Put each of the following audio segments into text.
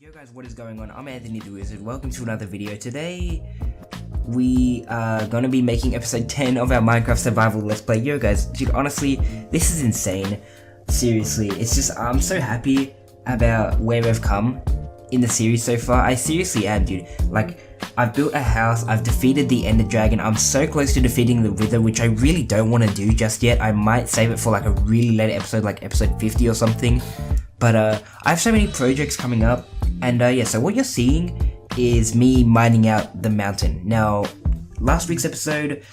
Yo guys, what is going on? I'm Anthony the Wizard. Welcome to another video. Today, we are gonna be making episode 10 of our Minecraft Survival Let's Play. Yo guys, dude, honestly, this is insane. Seriously, it's just, I'm so happy about where we've come in the series so far. I seriously am, dude. Like, I've built a house, I've defeated the Ender Dragon, I'm so close to defeating the Wither, which I really don't want to do just yet. I might save it for like a really late episode, like episode 50 or something. But I have so many projects coming up, and yeah, so what you're seeing is me mining out the mountain. Now, yesterday's episode,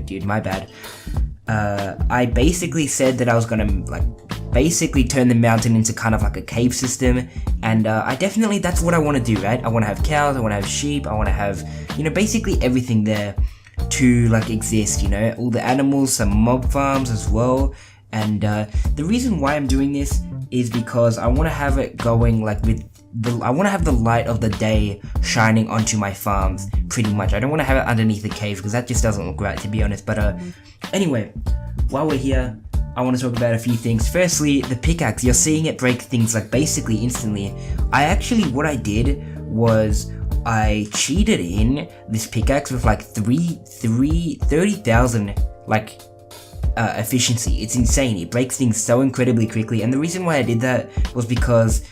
dude, my bad. I basically said that I was gonna basically turn the mountain into kind of like a cave system, and that's what I want to do, right? I want to have cows, I want to have sheep, I want to have, basically everything there to like exist, all the animals, some mob farms as well. And the reason why I'm doing this is because I want to have it going like I want to have the light of the day shining onto my farms, pretty much. I don't want to have it underneath the cave because that just doesn't look right, to be honest. But anyway, while we're here, I want to talk about a few things. Firstly, the pickaxe. You're seeing it break things like basically instantly. What I did was I cheated in this pickaxe with like 30,000 like efficiency. It's insane. It breaks things so incredibly quickly, and the reason why I did that was because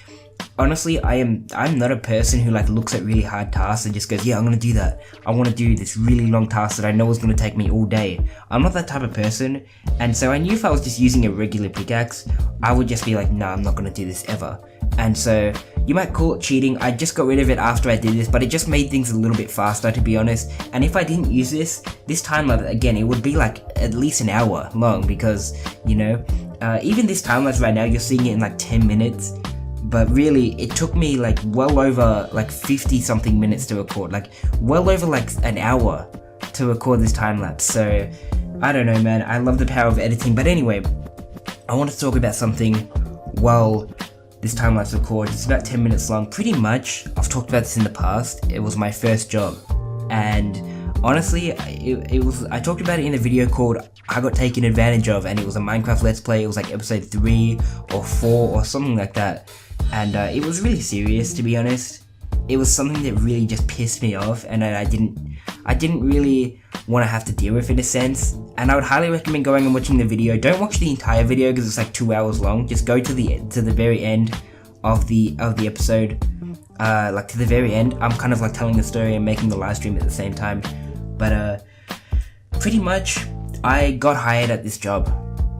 honestly, I'm not a person who like looks at really hard tasks and just goes, yeah, I'm gonna do that. I want to do this really long task that I know is gonna take me all day. I'm not that type of person, and so I knew if I was just using a regular pickaxe, I would just be like, nah, I'm not gonna do this ever. And so you might call it cheating. I just got rid of it after I did this, but it just made things a little bit faster, to be honest. And if I didn't use this time lapse, again, it would be like at least an hour long, because even this time lapse right now, you're seeing it in like 10 minutes. But really, it took me like well over like 50 something minutes to record, like well over like an hour to record this time lapse. So I don't know, man. I love the power of editing. But anyway, I want to talk about something while this time lapse records. It's about 10 minutes long. Pretty much, I've talked about this in the past. It was my first job, and honestly, I talked about it in a video called I Got Taken Advantage Of, and it was a Minecraft Let's Play. It was like episode 3 or 4 or something like that. And it was really serious, to be honest. It was something that really just pissed me off, and I didn't really want to have to deal with it in a sense. And I would highly recommend going and watching the video. Don't watch the entire video because it's like 2 hours long. Just go to the very end of the episode, like to the very end. I'm kind of like telling the story and making the live stream at the same time. But pretty much, I got hired at this job,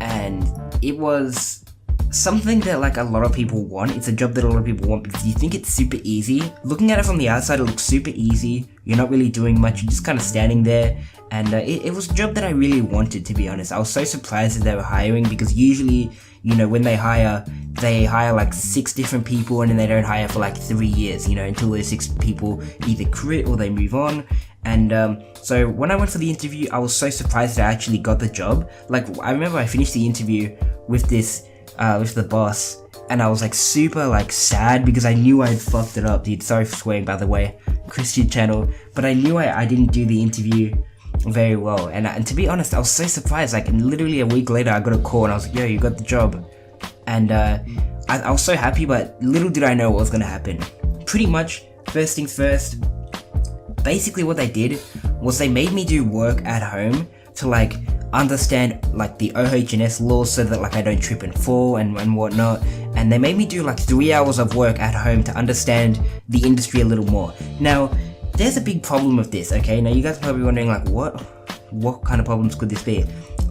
and it was something that like a lot of people want. It's a job that a lot of people want because you think it's super easy. Looking at it from the outside, it looks super easy. You're not really doing much, you're just kind of standing there. And it was a job that I really wanted, to be honest. I was so surprised that they were hiring, because usually, when they hire like 6 different people, and then they don't hire for like 3 years, until those 6 people either quit or they move on. And so when I went for the interview, I was so surprised that I actually got the job. Like, I remember I finished the interview with the boss, and I was like super like sad because I knew I had fucked it up, dude. Sorry for swearing, by the way, Christian channel. But I knew I didn't do the interview very well, and to be honest, I was so surprised. Like, literally a week later, I got a call and I was like, yo, you got the job. And I was so happy, but little did I know what was gonna happen. Pretty much, first things first, basically what they did was they made me do work at home to like understand like the OHS laws, so that like I don't trip and fall and whatnot. And they made me do like 3 hours of work at home to understand the industry a little more. Now, there's a big problem with this, okay? Now you guys are probably wondering like, what kind of problems could this be?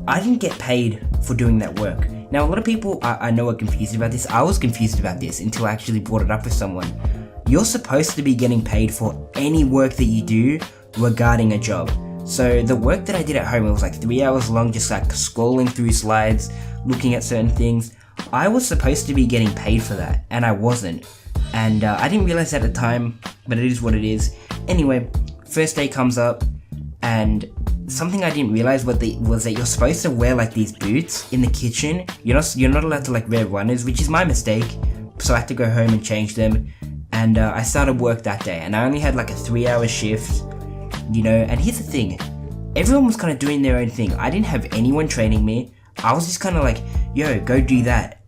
I didn't get paid for doing that work. Now, a lot of people I know are confused about this. I was confused about this until I actually brought it up with someone. You're supposed to be getting paid for any work that you do regarding a job. So the work that I did at home, it was like 3 hours long, just like scrolling through slides, looking at certain things. I was supposed to be getting paid for that, and I wasn't. And I didn't realize at the time, but it is what it is. Anyway, first day comes up, and something I didn't realize was that you're supposed to wear like these boots in the kitchen. You're not allowed to like wear runners, which is my mistake. So I had to go home and change them. And I started work that day, and I only had like a 3-hour shift. And here's the thing, everyone was kind of doing their own thing. I didn't have anyone training me. I was just kind of like, yo, go do that,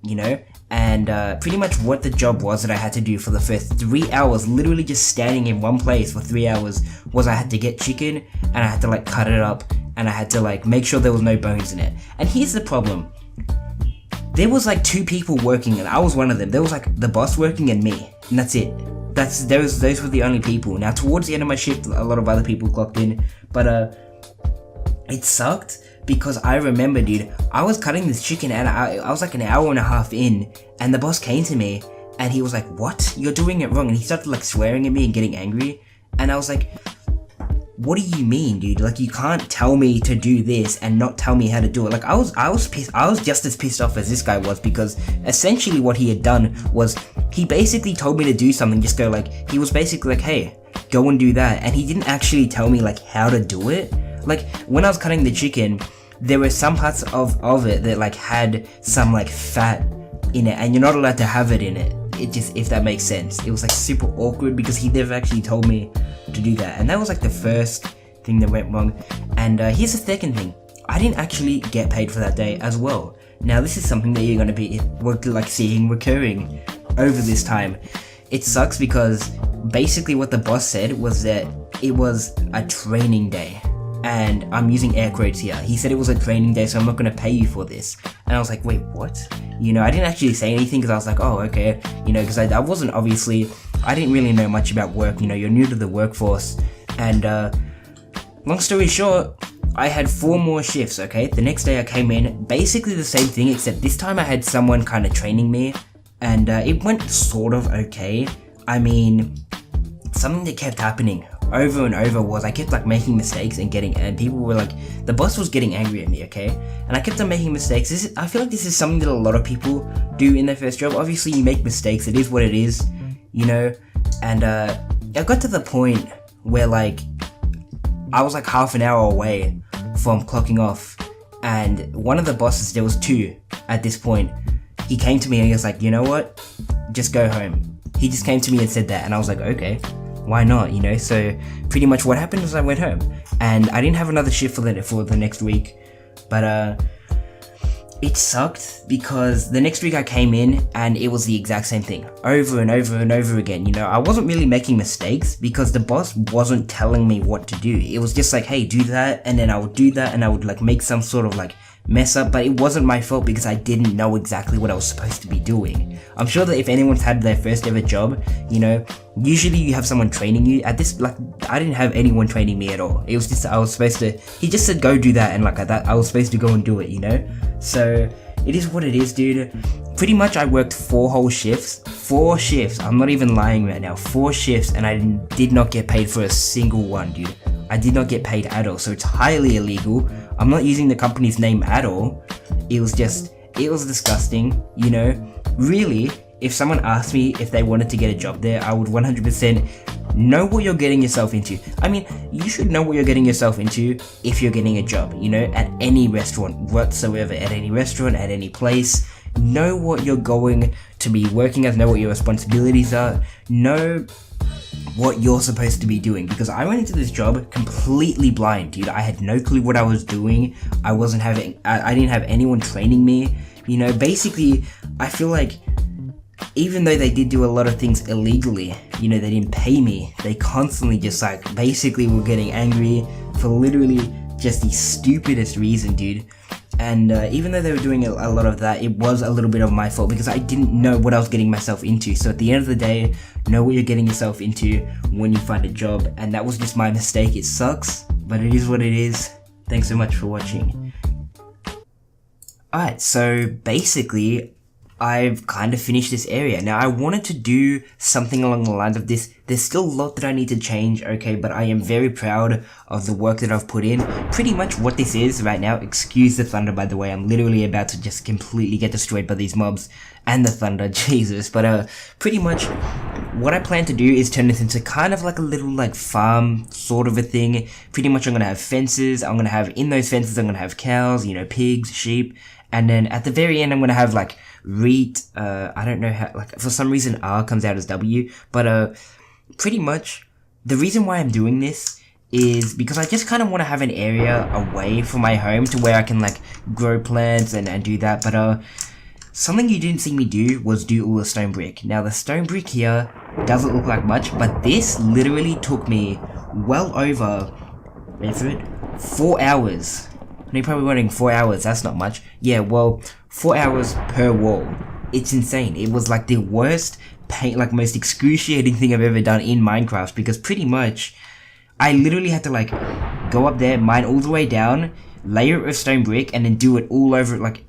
And pretty much what the job was that I had to do for the first 3 hours, literally just standing in one place for 3 hours, was I had to get chicken and I had to like cut it up and I had to like make sure there was no bones in it. And here's the problem. There was like 2 people working and I was one of them. There was like the boss working and me, and that's it. Those were the only people. Now towards the end of my shift, a lot of other people clocked in, but it sucked because I remember, dude, I was cutting this chicken and I was like an hour and a half in, and the boss came to me and he was like, "What? You're doing it wrong." And he started like swearing at me and getting angry, and I was like, what do you mean, dude? Like, you can't tell me to do this and not tell me how to do it. Like, I was pissed. I was just as pissed off as this guy was, because essentially what he had done was he basically told me to do something. Just go like, he was basically like, hey, go and do that. And he didn't actually tell me like how to do it. Like, when I was cutting the chicken, there were some parts of it that like had some like fat in it, and you're not allowed to have it in it. It just, if that makes sense. It was like super awkward because he never actually told me to do that, and that was like the first thing that went wrong. And here's the second thing. I didn't actually get paid for that day as well. Now this is something that you're going to be like seeing recurring over this time. It sucks because basically what the boss said was that it was a training day, and I'm using air quotes here. He said it was a training day, so I'm not going to pay you for this. And I was like, wait, what? You know, I didn't actually say anything because I was like, oh, okay. You know, because I wasn't obviously, I didn't really know much about work. You know, you're new to the workforce. And long story short, I had 4 more shifts, okay? The next day I came in, basically the same thing, except this time I had someone kind of training me. And it went sort of okay. I mean, something that kept happening over and over was I kept like making mistakes and people were like, the boss was getting angry at me, okay? And I kept on making mistakes. I feel like this is something that a lot of people do in their first job. Obviously you make mistakes, it is what it is, you know? And I got to the point where like, I was like half an hour away from clocking off, and one of the bosses, there was 2 at this point, he came to me and he was like, you know what? Just go home. He just came to me and said that, and I was like, okay. Why not, you know? So pretty much what happened was I went home, and I didn't have another shift for the next week, but it sucked because the next week I came in and it was the exact same thing over and over and over again. You know, I wasn't really making mistakes because the boss wasn't telling me what to do. It was just like, hey, do that, and then I would do that, and I would like make some sort of like mess up, but it wasn't my fault because I didn't know exactly what I was supposed to be doing. I'm sure that if anyone's had their first ever job, you know, usually you have someone training you. At this, like, I didn't have anyone training me at all. It was just, I was supposed to, he just said go do that, and like that, I was supposed to go and do it, you know? So, it is what it is, dude. Pretty much I worked 4 whole shifts. 4 shifts, I'm not even lying right now. 4 shifts, and I did not get paid for a single one, dude. I did not get paid at all, so it's highly illegal. I'm not using the company's name at all. It was disgusting, you know? Really, if someone asked me if they wanted to get a job there, I would 100% know what you're getting yourself into. I mean, you should know what you're getting yourself into if you're getting a job, you know, at any restaurant whatsoever, at any restaurant, at any place. Know what you're going to be working as, know what your responsibilities are, know what you're supposed to be doing, because I went into this job completely blind, dude. I had no clue what I was doing. I didn't have anyone training me, you know. Basically, I feel like even though they did do a lot of things illegally, you know, they didn't pay me. They constantly just like basically were getting angry for literally just the stupidest reason, dude. And even though they were doing a lot of that, it was a little bit of my fault because I didn't know what I was getting myself into. So at the end of the day, know what you're getting yourself into when you find a job. And that was just my mistake. It sucks, but it is what it is. Thanks so much for watching. Alright, so basically, I've kind of finished this area. Now, I wanted to do something along the lines of this. There's still a lot that I need to change, okay, but I am very proud of the work that I've put in. Pretty much what this is right now, excuse the thunder by the way, I'm literally about to just completely get destroyed by these mobs and the thunder, Jesus. But pretty much what I plan to do is turn this into kind of like a little like farm sort of a thing. Pretty much I'm gonna have fences, in those fences I'm gonna have cows, you know, pigs, sheep, and then at the very end I'm gonna have like reet, I don't know how, like, for some reason R comes out as W, but, pretty much, the reason why I'm doing this is because I just kind of want to have an area away from my home to where I can, like, grow plants and do that, but, something you didn't see me do was do all the stone brick. Now the stone brick here doesn't look like much, but this literally took me well over, wait for it, 4 hours. And you're probably wondering, 4 hours, that's not much. Yeah, well, 4 hours per wall. It's insane. It was like the worst paint, like most excruciating thing I've ever done in Minecraft, because pretty much I literally had to like go up there, mine all the way down, layer it with stone brick, and then do it all over it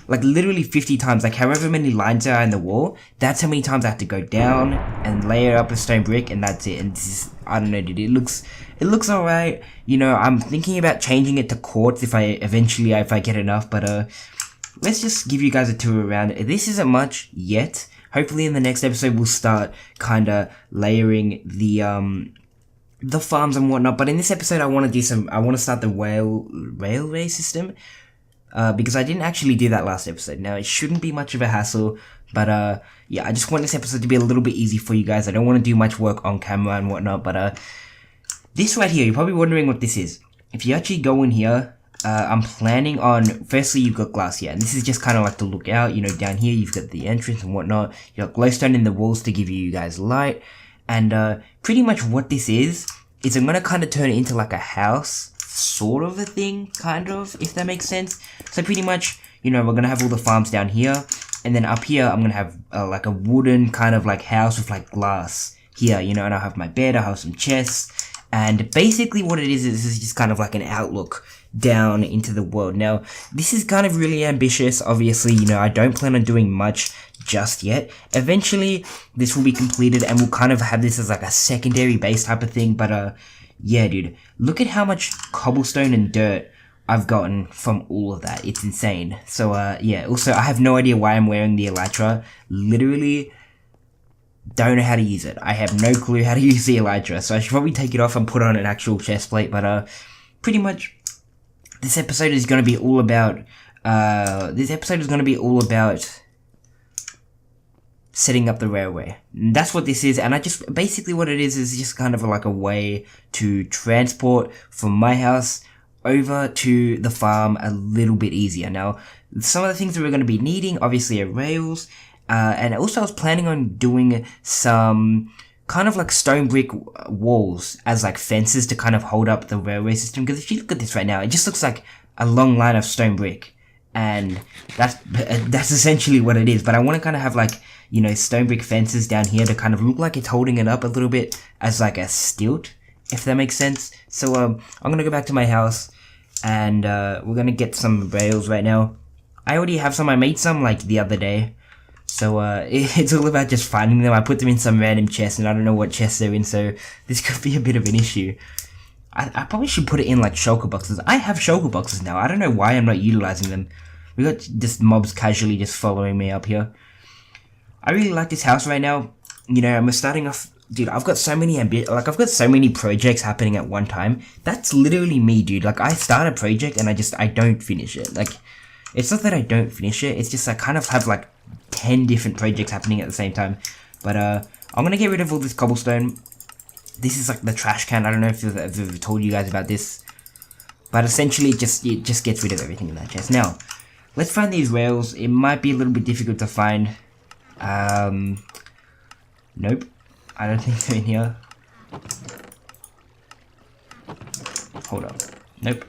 like literally 50 times, like however many lines there are in the wall, that's how many times I have to go down and layer up with stone brick, and that's it. And this is, I don't know, dude, it looks alright. You know, I'm thinking about changing it to quartz if I get enough, but let's just give you guys a tour around it. This isn't much yet. Hopefully in the next episode we'll start kinda layering the farms and whatnot, but in this episode I want to start the railway system. Because I didn't actually do that last episode. Now, it shouldn't be much of a hassle, but yeah, I just want this episode to be a little bit easy for you guys. I don't want to do much work on camera and whatnot, but this right here, you're probably wondering what this is. If you actually go in here, I'm planning on, firstly, you've got glass here, and this is just kind of like the lookout. You know, down here, you've got the entrance and whatnot. You've got glowstone in the walls to give you guys light, and pretty much what this is I'm going to kind of turn it into like a house, sort of a thing, kind of, if that makes sense. So pretty much, you know, we're gonna have all the farms down here, and then up here I'm gonna have like a wooden kind of like house with like glass here, you know, and I'll have my bed, I'll have some chests, and basically what it is just kind of like an outlook down into the world. Now, this is kind of really ambitious. Obviously, you know, I don't plan on doing much just yet. Eventually, this will be completed, and we'll kind of have this as like a secondary base type of thing, but yeah, dude, look at how much cobblestone and dirt I've gotten from all of that. It's insane. So, yeah, also, I have no idea why I'm wearing the elytra. Literally, don't know how to use it. I have no clue how to use the elytra, so I should probably take it off and put on an actual chest plate, but, pretty much, this episode is gonna be all about, setting up the railway. That's what this is, and basically what it is just kind of like a way to transport from my house over to the farm a little bit easier. Now, some of the things that we're going to be needing, obviously, are rails, and also I was planning on doing some kind of like stone brick walls as like fences to kind of hold up the railway system, because if you look at this right now, it just looks like a long line of stone brick, and that's essentially what it is. But I want to kind of have like, you know, stone brick fences down here to kind of look like it's holding it up a little bit as like a stilt, if that makes sense. So I'm gonna go back to my house, and we're gonna get some rails right now. I already have some. I made some like the other day, so it's all about just finding them. I put them in some random chest, and I don't know what chest they're in, so this could be a bit of an issue. I probably should put it in like shulker boxes. I have shulker boxes now. I don't know why I'm not utilizing them. We got just mobs casually just following me up here. I really like this house right now. You know, I'm starting off, dude, I've got so many I've got so many projects happening at one time. That's literally me, dude. Like, I start a project and I don't finish it. Like, it's not that I don't finish it, it's just I kind of have like 10 different projects happening at the same time. But I'm gonna get rid of all this cobblestone. This is like the trash can. I don't know if I've ever told you guys about this, but essentially it just gets rid of everything in that chest. Now, let's find these rails. It might be a little bit difficult to find. Nope. I don't think they're in here. Hold up. Nope.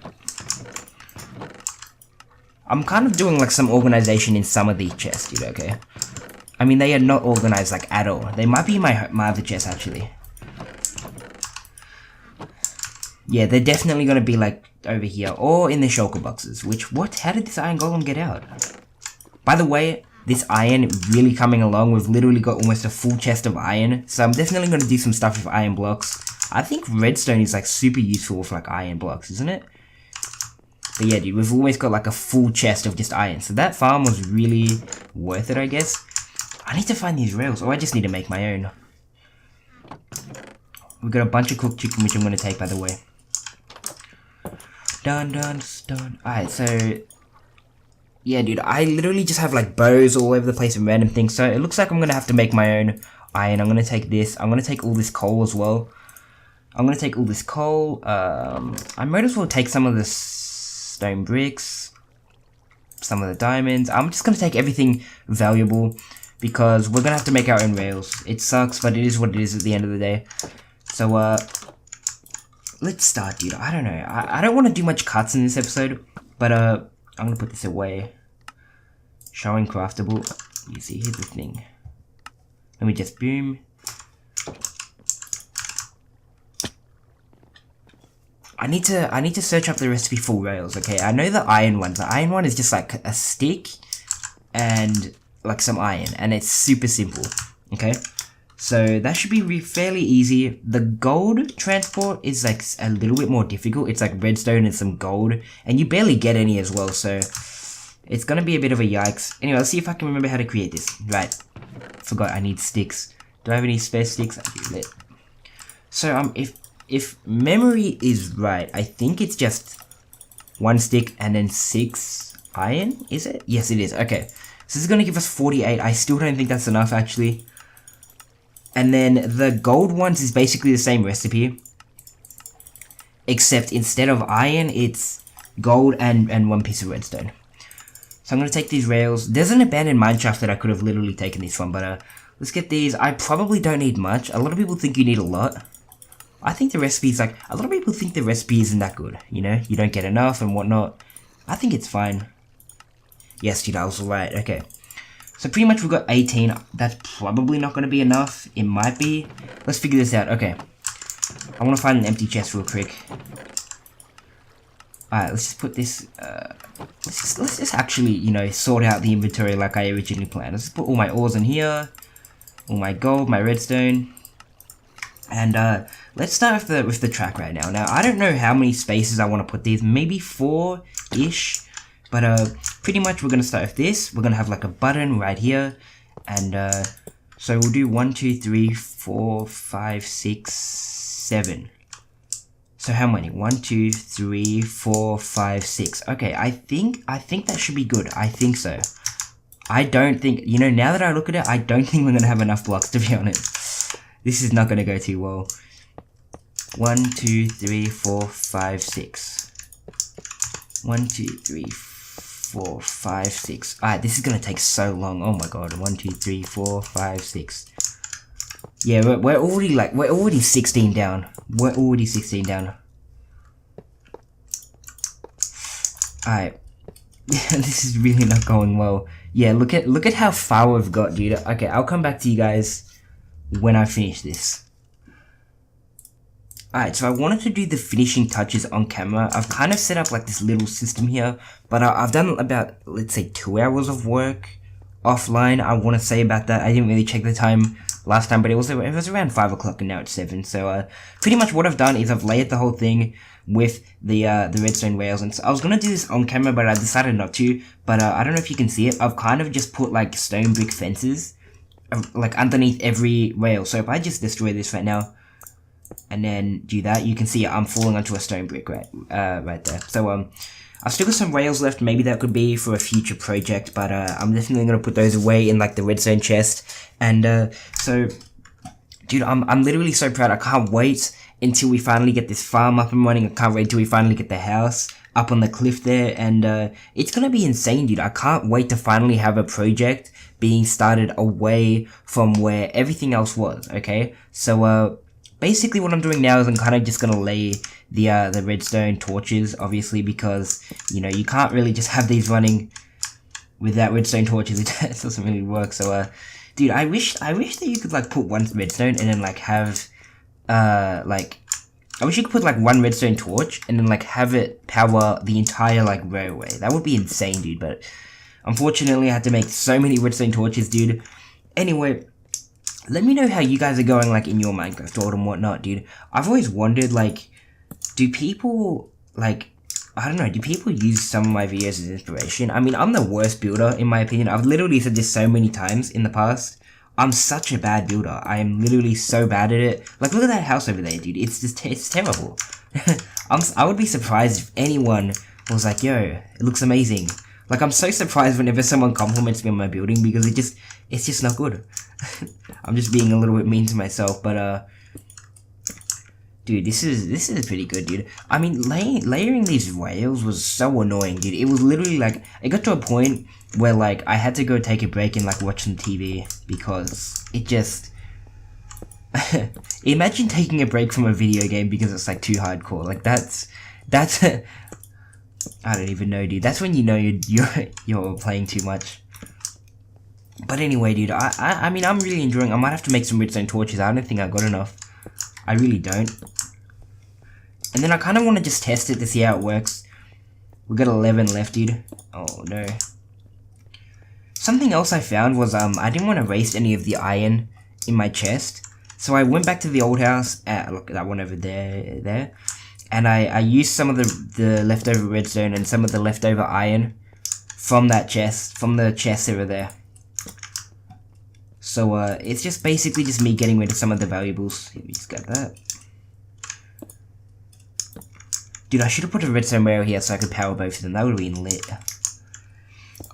I'm kind of doing like some organization in some of these chests, dude, okay? I mean, they are not organized like at all. They might be in my other chest, actually. Yeah, they're definitely gonna be like over here, or in the shulker boxes, how did this iron golem get out? By the way, this iron really coming along. We've literally got almost a full chest of iron, so I'm definitely gonna do some stuff with iron blocks. I think redstone is like super useful for like iron blocks, isn't it? But yeah, dude, we've always got like a full chest of just iron, so that farm was really worth it, I guess. I need to find these rails, or I just need to make my own. We've got a bunch of cooked chicken, which I'm gonna take, by the way. Done. Alright, so yeah, dude, I literally just have like bows all over the place and random things, so it looks like I'm gonna have to make my own iron. I'm gonna take this. I'm gonna take all this coal as well. I might as well take some of the stone bricks. some of the diamonds. I'm just gonna take everything valuable because we're gonna have to make our own rails. It sucks, but it is what it is at the end of the day. So, let's start, dude. I don't know. I don't want to do much cuts in this episode, but, I'm gonna put this away. Showing craftable. You see, here's the thing. Let me just boom. I need to search up the recipe for rails, okay? I know the iron one. The iron one is just like a stick and like some iron, and it's super simple, okay? So that should be fairly easy. The gold transport is like a little bit more difficult. It's like redstone and some gold, and you barely get any as well, so it's gonna be a bit of a yikes. Anyway, let's see if I can remember how to create this. Right, forgot I need sticks. Do I have any spare sticks? I do. So if memory is right, I think it's just 1 stick and then 6 iron, is it? Yes, it is. Okay, so this is gonna give us 48. I still don't think that's enough, actually. And then the gold ones is basically the same recipe, except instead of iron, it's gold and 1 piece of redstone. So I'm gonna take these rails. There's an abandoned mineshaft that I could have literally taken this from, but let's get these. I probably don't need much. A lot of people think you need a lot. I think the recipe is like, a lot of people think the recipe isn't that good, you know? You don't get enough and whatnot. I think it's fine. Yes, dude, I was right. Okay. So pretty much we've got 18. That's probably not going to be enough. It might be. Let's figure this out. Okay. I want to find an empty chest real quick. Alright, let's just put this, let's just actually, you know, sort out the inventory like I originally planned. Let's put all my ores in here. All my gold, my redstone. And, let's start with the track right now. Now, I don't know how many spaces I want to put these. Maybe 4-ish. But, pretty much we're going to start with this. We're going to have like a button right here. And, so we'll do 1, 2, 3, 4, 5, 6, 7. So how many? 1, 2, 3, 4, 5, 6. Okay, I think that should be good. I think so. I don't think, you know, now that I look at it, I don't think we're going to have enough blocks, to be honest. This is not going to go too well. 1, 2, 3, 4, 5, 6. 1, 2, 3, 4, 5, 6. Alright, this is going to take so long. Oh my god. 1, 2, 3, 4, 5, 6. Yeah, we're already 16 down. We're already 16 down. Alright. This is really not going well. Yeah, look at how far we've got, dude. Okay, I'll come back to you guys when I finish this. Alright, so I wanted to do the finishing touches on camera. I've kind of set up like this little system here, but I've done about, let's say, 2 hours of work offline. I want to say about that. I didn't really check the time last time, but it was around 5 o'clock and now it's 7. So pretty much what I've done is I've layered the whole thing with the redstone rails, and so I was gonna do this on camera, but I decided not to. But I don't know if you can see it. I've kind of just put like stone brick fences like underneath every rail. So if I just destroy this right now and then do that, you can see I'm falling onto a stone brick right there. So I've still got some rails left. Maybe that could be for a future project, but I'm definitely gonna put those away in like the redstone chest. And so dude, I'm literally so proud. I can't wait until we finally get this farm up and running. I can't wait until we finally get the house up on the cliff there, and it's gonna be insane, dude. I can't wait to finally have a project being started away from where everything else was. Okay, so basically what I'm doing now is I'm kind of just gonna lay the redstone torches, obviously, because you know you can't really just have these running without redstone torches. It doesn't really work. So dude, I wish that you could like put 1 redstone and then like have like, I wish you could put like 1 redstone torch and then like have it power the entire like railway. That would be insane, dude. But unfortunately I had to make so many redstone torches, dude. Anyway, let me know how you guys are going like in your Minecraft world and whatnot, dude. I've always wondered, like, do people like, I don't know, do people use some of my videos as inspiration? I mean, I'm the worst builder in my opinion. I've literally said this so many times in the past. I'm such a bad builder. I am literally so bad at it. Like, look at that house over there, dude. It's just, it's terrible. I would be surprised if anyone was like, yo, it looks amazing. Like, I'm so surprised whenever someone compliments me on my building, because it's just not good. I'm just being a little bit mean to myself, but, Dude, this is pretty good, dude. I mean, layering these rails was so annoying, dude. It was literally like, it got to a point where like I had to go take a break and like watch some TV because it just. Imagine taking a break from a video game because it's like too hardcore. Like that's I don't even know, dude. That's when you know you're playing too much. But anyway, dude, I mean, I'm really enjoying. I might have to make some redstone torches. I don't think I got enough. I really don't. And then I kind of want to just test it to see how it works. We got 11 left, dude. Oh no. Something else I found was I didn't want to waste any of the iron in my chest, so I went back to the old house. Look, that one over there. And I used some of the leftover redstone and some of the leftover iron from that chest, from the chest over there. So it's just basically just me getting rid of some of the valuables. Let me just get that. Dude, I should have put a redstone rail here so I could power both of them. That would have been lit.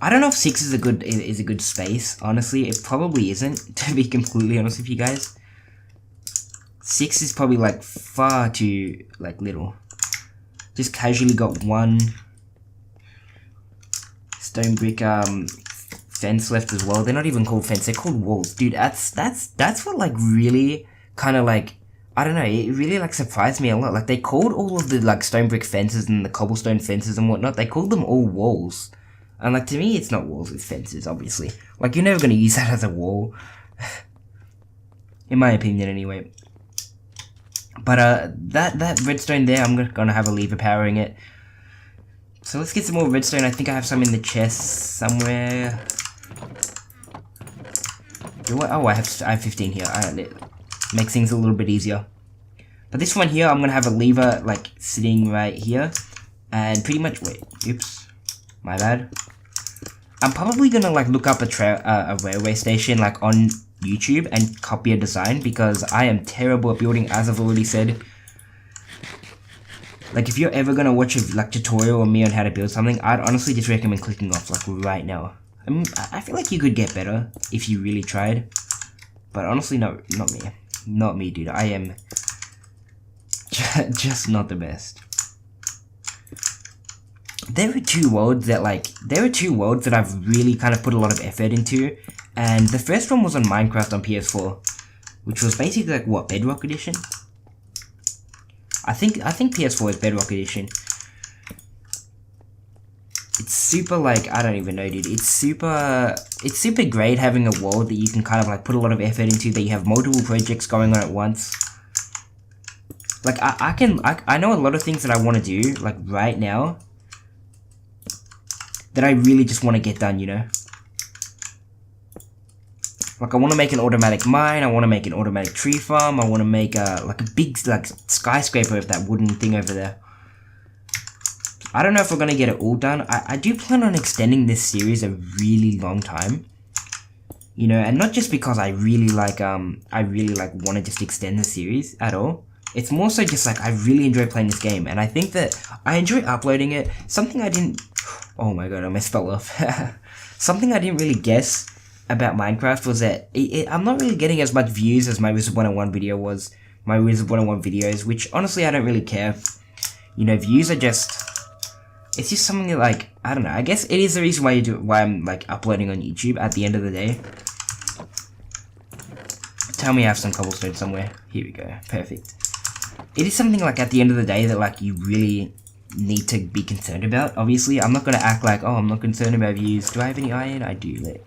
I don't know if 6 is a good space. Honestly, it probably isn't. To be completely honest with you guys, 6 is probably like far too like little. Just casually got one stone brick fence left as well. They're not even called fence. They're called walls, dude. That's what like really kind of like. I don't know, it really like surprised me a lot. Like they called all of the like stone brick fences and the cobblestone fences and whatnot, they called them all walls. And like to me it's not walls, it's fences, obviously. Like you're never gonna use that as a wall. In my opinion anyway. But that redstone there, I'm gonna have a lever powering it. So let's get some more redstone. I think I have some in the chest somewhere. Oh, I have 15 here. Makes things a little bit easier. But this one here, I'm gonna have a lever like sitting right here, and pretty much oops, my bad. I'm probably gonna like look up a railway station like on YouTube and copy a design because I am terrible at building, as I've already said. Like if you're ever gonna watch a like tutorial on me on how to build something, I'd honestly just recommend clicking off like right now. I mean, I feel like you could get better if you really tried, but honestly, no, not me. Not me, dude. I am just not the best. There are two worlds that I've really kind of put a lot of effort into, and the first one was on Minecraft on PS4, which was basically like what, Bedrock Edition? I think PS4 is Bedrock Edition. It's super like, I don't even know, dude. It's super great having a world that you can kind of like put a lot of effort into, that you have multiple projects going on at once. Like I know a lot of things that I want to do like right now that I really just want to get done, you know. Like I want to make an automatic mine, I want to make an automatic tree farm, I want to make like a big like skyscraper of that wooden thing over there. I don't know if we're gonna get it all done. I do plan on extending this series a really long time, you know, and not just because I really like want to just extend the series at all. It's more so just like I really enjoy playing this game, and I think that I enjoy uploading it. Something I didn't. Oh my god, I messed that up. Something I didn't really guess about Minecraft was that I'm not really getting as much views as my Wizard 101 video was. My Wizard 101 videos, which honestly I don't really care. You know, views are just. It's just something that, like, I don't know, I guess it is the reason why I'm, like, uploading on YouTube at the end of the day. Tell me I have some cobblestone somewhere. Here we go. Perfect. It is something, like, at the end of the day that, like, you really need to be concerned about. Obviously, I'm not gonna act like, oh, I'm not concerned about views. Do I have any iron? I do. Like,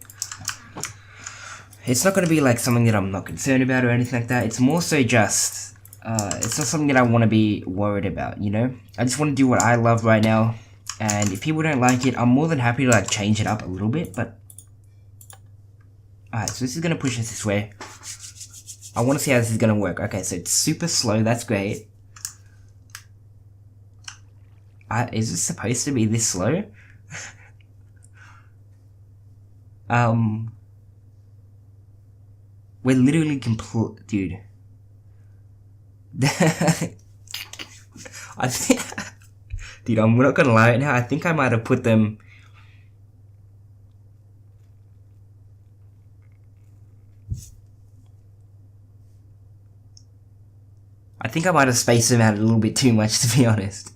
it's not gonna be, like, something that I'm not concerned about or anything like that. It's more so just, it's not something that I want to be worried about, you know? I just want to do what I love right now. And if people don't like it, I'm more than happy to like change it up a little bit, but... Alright, so this is going to push us this way. I want to see how this is going to work. Okay, so it's super slow, that's great. Is this supposed to be this slow? We're literally dude. I think... Dude, I'm not gonna lie right now, I think I might have put them... I think I might have spaced them out a little bit too much, to be honest.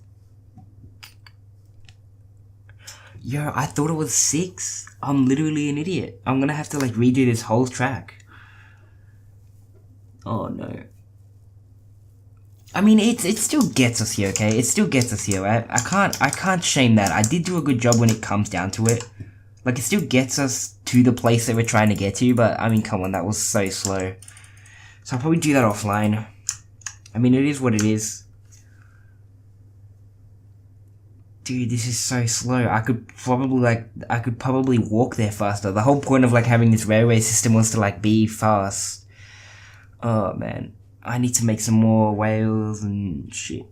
Yo, I thought it was 6. I'm literally an idiot. I'm gonna have to like redo this whole track. Oh no. I mean, it still gets us here, okay? It still gets us here, right? I can't shame that. I did do a good job when it comes down to it. Like, it still gets us to the place that we're trying to get to, but I mean, come on, that was so slow. So I'll probably do that offline. I mean, it is what it is. Dude, this is so slow. I could probably walk there faster. The whole point of like having this railway system was to like be fast. Oh man. I need to make some more whales and shit.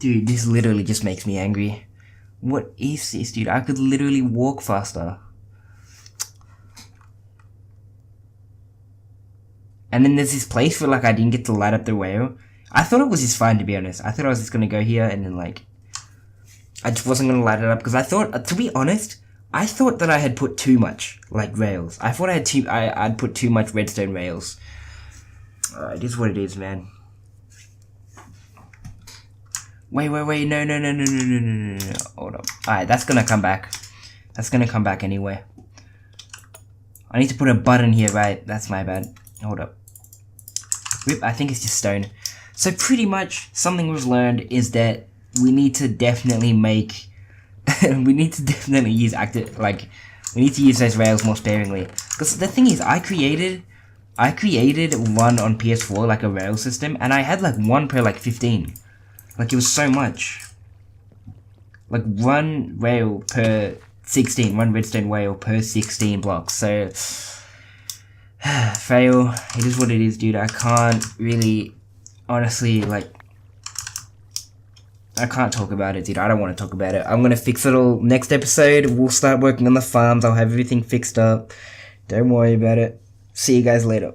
Dude, this literally just makes me angry. What is this, dude? I could literally walk faster. And then there's this place where like I didn't get to light up the whale. I thought it was just fine, to be honest. I thought I was just gonna go here and then like I just wasn't gonna light it up because I thought, to be honest, I thought that I had put too much like rails. I thought I'd put too much redstone rails. It is what it is, man. Wait, no. Hold up. Alright, that's gonna come back. That's gonna come back anyway. I need to put a button here, right? That's my bad. Hold up. Rip, I think it's just stone. So pretty much, something we've learned is that we need to definitely make... we need to definitely use we need to use those rails more sparingly. Because the thing is, I created one on PS4, like a rail system, and I had like one per like 15. Like it was so much. Like one rail per 16, one redstone rail per 16 blocks. So fail. It is what it is, dude. I can't really, honestly, like, I can't talk about it, dude. I don't want to talk about it. I'm gonna fix it all next episode. We'll start working on the farms. I'll have everything fixed up. Don't worry about it. See you guys later.